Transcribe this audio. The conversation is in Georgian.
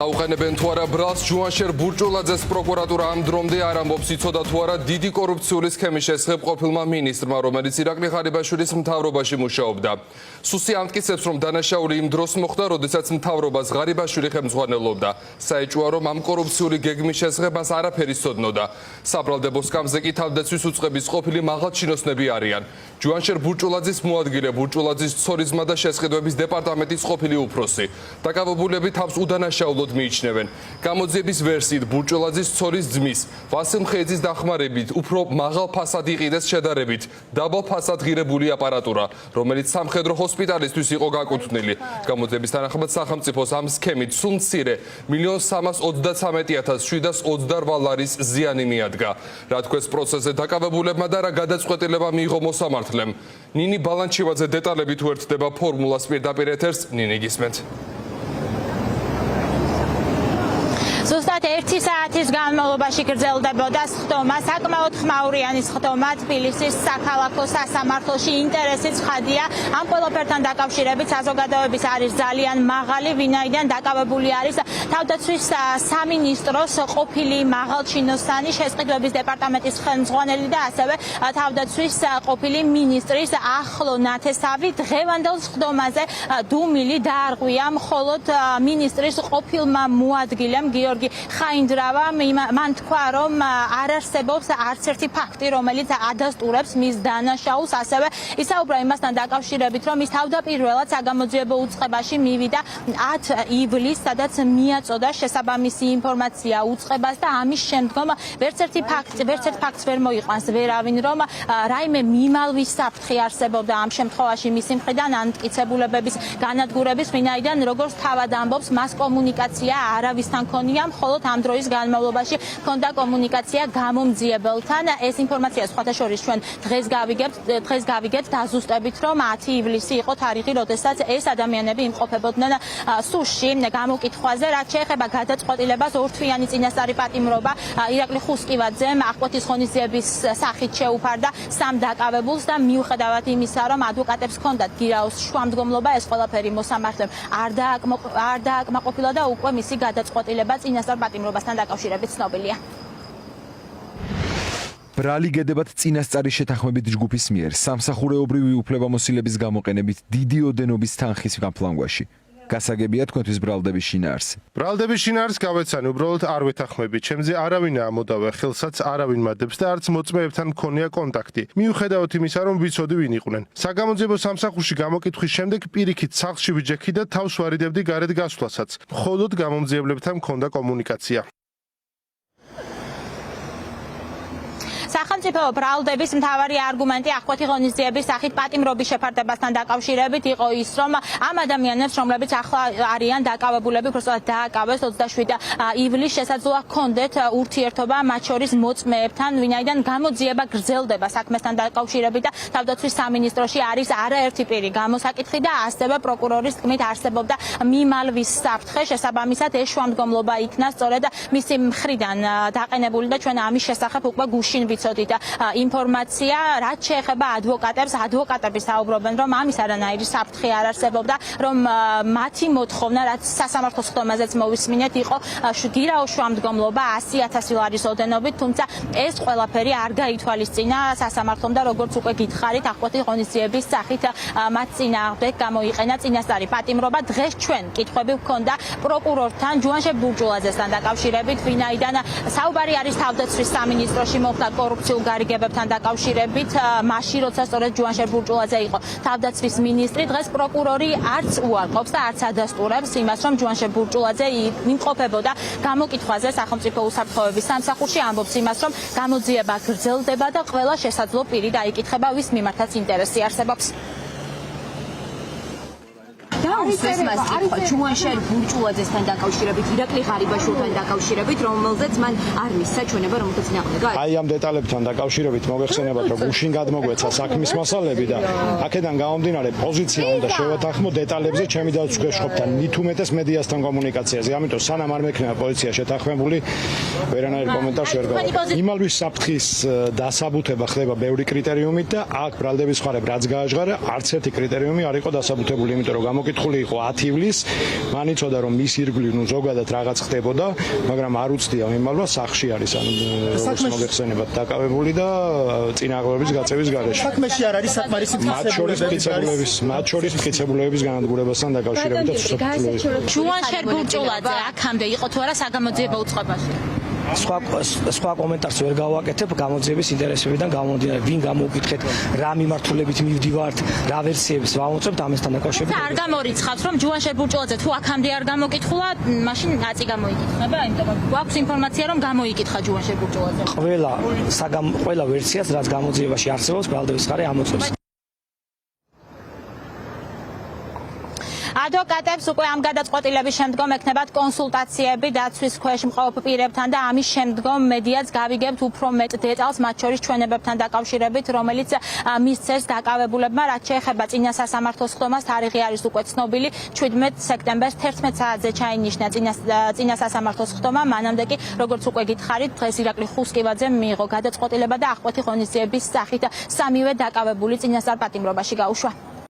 აუყენებენ თუ არა ბრალს ჯუანშერ ბურჭულაძეს პროკურატურა ამ დრომდე არ ამბობს იცოდა თუ არა დიდი კორუფციული სქემის შესახებ ყოფილმა მინისტრმა, რომელიც ირაკლი ღარიბაშვილის მთავრობაში მუშაობდა. სუსი ამტკიცებს, რომ დანაშაული იმ დროს მოხდა, როდესაც მთავრობას ღარიბაშვილი ხელმძღვანელობდა. საეჭვოა, რომ ამ კორუფციული გეგმის შესახებ მას არაფერი სცოდნოდა. საბრალდებო სკამზე კი თავდაცვის უწყების ყოფილი მაღალჩინოსნები არიან. ჯუანშერ ბურჭულაძის მოადგილე ბურჭულაძის ცორიზმა და შესყიდვების დეპარტამენტის ყოფილი უფროსი. დაკავებულები თავს უდანაშაულოდ მიიჩნევენ. გამოძიების ვერსიით ბურჭულაძის ცოლის ძმის ვასილ მხეიძის დახმარებით უფრო მაღალ ფასად იყიდეს შედარებით დაბალ ფასად ღირებული აპარატურა, რომელიც სამხედრო ჰოსპიტალისთვის იყო გაკუთვნილი. გამოძიების თანახმად სახელმწიფოს ამ სქემით სულ მცირე 1,073,728 ლარის ზიანი მიადგა. რა თქოს პროცესზე დაკავებულებმა და რა გადაწყვეტილება მიიღო მოსამართლემ. ნინი ბალანჩივაძე დეტალებით უერთდება ფორმულას პირდაპირ ეთერს. ნინი გისმენთ. ზუსტად 1 საათის განმავლობაში გრძელდებოდა სხდომა, საკმაოდ ხმაურიანი სხდომა თბილისის საქალაქო სასამართლოში. ინტერესიც ხადია, ამ ყველაფერთან დაკავშირებით საზოგადოების არის ძალიან მაღალი, ვინაიდან დაკავებული არის თავდაცვის სამინისტროს ყოფილი მაღალჩინოსანი, შესყიდვების დეპარტამენტის ხელმძღვანელი და ასევე თავდაცვის ყოფილი მინისტრის ახლო ნათესავი. დღევანდელ სხდომაზე დუმილი დაარღვია მხოლოდ მინისტრის ყოფილმა მოადგილემ გიორგი ხაინდრავა. მან თქვა, რომ არ არსებობს არც ერთი ფაქტი, რომელიც ადასტურებს მის დანაშაულს. ასევე ისაუბრა იმასთან დაკავშირებით, რომ ის თავდაპირველად საგამოძიებო უწყებაში მივიდა 10 ივლისს, სადაც მიაწოდა შესაბამისი ინფორმაცია უწყებას და ამის შემდგომ ვერც ერთ ფაქტს ვერ მოიყვანს ვერავინ, რომ რაიმე მიმალვის საფრთხე არსებობდა ამ შემთხვევაში მისი მხრიდან ანტკიცებულებების განადგურების, ვინაიდან როგორც თავად ამბობს, მას კომუნიკაცია არავისთან ქონია, მხოლოდ ამ დროის განმავლობაში ჰქონდა კომუნიკაცია გამომძიებელთან. ეს ინფორმაცია სხვათა შორის ჩვენ დღეს გავიგებთ დაზუსტებით, რომ 10 ივლისი იყო თარიღი, როდესაც ეს ადამიანები იმყოფებოდნენ სუში. გამოკითხვაზე, რაც შეეხება გადაწყვეტილებას, ორთვიანი წინასწარი პატიმრობა ირაკლი ხუსკივაძემ აღკვეთის ღონისძიების სახით შეუფარდა 3 დაკავებულს და მიუხედავად იმისა, რომ ადვოკატებს ჰქონდათ გირაოს შუამდგომლობა, ეს ყველაფერი მოსამართლემ არ დააკმაყოფილა და უკვე მისი გადაწყვეტილება წინასწარ პატიმრობასთან დაკავშირებით ცნობილია. ბრალი გედებათ წინასწარი შეთანხმებით ჯგუფის მიერ სამსახურეობრივი უფლებამოსილების გამოყენებით დიდი ოდენობის თანხის გაფლანგვაში. გასაგებია თქვენთვის ბრალდების შინაარსი. ბრალდების შინაარსს გავეცანი, უბრალოდ არ ვეთანხმებით. ჩემზე არავინ ამოდავე, ხელსაც არავინ მადებს და არც მოწმეებთან მქონია კონტაქტი. მიუხედავად იმისა, რომ ვიცოდი ვინ იყვნენ. საგამოძიებო სამსახურში გამოკითხვის შემდეგ პირიქით სახლში ვიჯექი და თავს ვარიდებდი გარეთ გასვლასაც. მხოლოდ გამომძიებლებთან მქონდა კომუნიკაცია. სახელმწიფო ბრალდების მთავარი არგუმენტი აღკვეთი ღონისძიების სახით პატიმრობის შეფარდებასთან დაკავშირებით იყო ის, რომ ამ ადამიანებს, რომლებიც ახლა არიან დაკავებულები, უბრალოდ დააკავეს 27 ივლისს, შესაძლოა ჰქონდეთ ურთიერთობა მათ შორის მოწმეებთან, ვინაიდან გამოძიება გრძელდება საქმესთან დაკავშირებით და თავდაცვის სამინისტროში არის არაერთი პირი გამოსაკითხი და ასევე პროკურორის თქმით არსებობდა მიმალვის საფრთხე. შესაბამისად ეს შუამდგომლობა იქნა სწორედ მისი მხრიდან დაყენებული და ჩვენ ამის შესახებ უკვე გუშინ ვიცოდით ინფორმაცია. რაც შეეხება ადვოკატები საუბრობენ, რომ ამის არანაირი საფრთხე არ არსებობდა, რომ მათი მოთხოვნა, რაც სასამართლოს ხდომაზეც მოვისმინეთ, იყო გირაოს შუამდგომლობა 100,000 ლარის ოდენობით, თუმცა ეს ყველაფერი არ გაითვალისწინა სასამართლომ და როგორც უკვე გითხარით, აღკვეთი ღონისძიების სახით მათ წინააღმდეგ გამოიყენა წინასწარი პატიმრობა. დღეს ჩვენ კითხვები ვქონდა პროკურორთან ჯუანშერ ბურჭულაძესთან დაკავშირებით, ვინაიდან საუბარი არის თავდაცვის სამინისტროში მოხდა კორუფციულ გარიგებებთან დაკავშირებით, მაშინ როცა სწორედ ჯუანშერ ბურჭულაძე იყო თავდაცვის მინისტრი. დღეს პროკურორი არც უარყოფს და არც ადასტურებს იმას, რომ ჯუანშერ ბურჭულაძე იმყოფებოდა გამოკითხვაზე სახელმწიფო უსაფრთხოების სამსახურში, ამბობს იმას, რომ გამოძიება გრძელდება და ყველა შესაძლო პირი დაიკითხება, ვის მიმართაც ინტერესი არსებობს. დაუსვეს მას კითხვა ჯუანშერ ბურჭულაძესთან დაკავშირებით, ირაკლი ღარიბაშვილთან დაკავშირებით, რომელზეც მან არ მისცა ჩვენება, რომელზეც ნაყენდა. აი ამ დეტალებთან დაკავშირებით მოგეხსენებათ, რომ გუშინ გადმოგვეცა საქმის მასალები და აქედან გამომდინარე პოზიცია უნდა შევათანხმო დეტალებზე ჩემი დაცვისხობთან, მით უმეტეს მედიასთან კომუნიკაციაზე. ამიტომ სანამ არ მექნება პოლიცია შეთანხმებული, ვერანაირ კომენტარს ვერ გავაკეთებ. იმალვის საფრთხის დასაბუთება ხდება ბევრი კრიტერიუმით და აქ ბრალდების მხარებ რაც გააჟღარა, არც ერთი კრიტერიუმი არ იყო დასაბუთებული, იმიტომ რომ გამოკითხული დასრულებული იყო 10 ივლისს. მან იცოდა რომ მის ირგვლივ ზოგადად რაღაც ხდებოდა, მაგრამ არ უცდია მიმალვა, სახლში არის, ანუ როგორც მოგეხსენებათ, დაკავებული და წინააღმდეგობის გაწევის გარეშე. საქმეში არ არის საკმარისი მათ შორის მტკიცებულებების განადგურებასთან დაკავშირებით და სუსტებულების. ჯუანშერ ბურჭულაძე აქამდე იყო თუ არა საგამოძიებო უწყებაში? სხვა კომენტარს ვერ გავაკეთებ გამოძიების ინტერესებიდან გამომდინარე, ვინ გამოუკითხეთ, რა მიმართულებით მივდივართ, რა ვერსიებს ვამოწმებთ ამასთან დაკავშირებით. არ გამორიცხავს რომ ჯუანშერ ბურჭულაძე თუ აქამდე არ გამოკითხულა, მაშინ აწი გამოიკითხება, იმიტომ რომ გვაქვს ინფორმაცია რომ გამოიკითხა ჯუანშერ ბურჭულაძე. ყველა ვერსიას რაც გამოძიებაში არსებობს, ბრალდების ხარე ამოწმებს. ადვოკატებს უკვე ამ გადაწყვეტილების შემდგომ ექნებათ კონსულტაციები დაცვის ქვეშ მყოფ პირებთან და ამის შემდგომ მედიაც გავიგებთ უფრო მეტ დეტალს, მათ შორის ჩვენებებთან დაკავშირებით, რომელიც მისცეს დაკავებულებმა, რაც შეეხება წინა სასამართლო სხდომას, თარიღი არის უკვე ცნობილი, 17 სექტემბერს 11 საათზე ჩაინიშნა წინა სასამართლო სხდომა, მანამდე კი, როგორც უკვე გითხარით, დღეს ირაკლი ხუსკივაძემ მიიღო გადაწყვეტილება და აღკვეთი ღონისძიების სახით სამივე დაკავებული წინასწარ პატიმრობაში გაუშვა.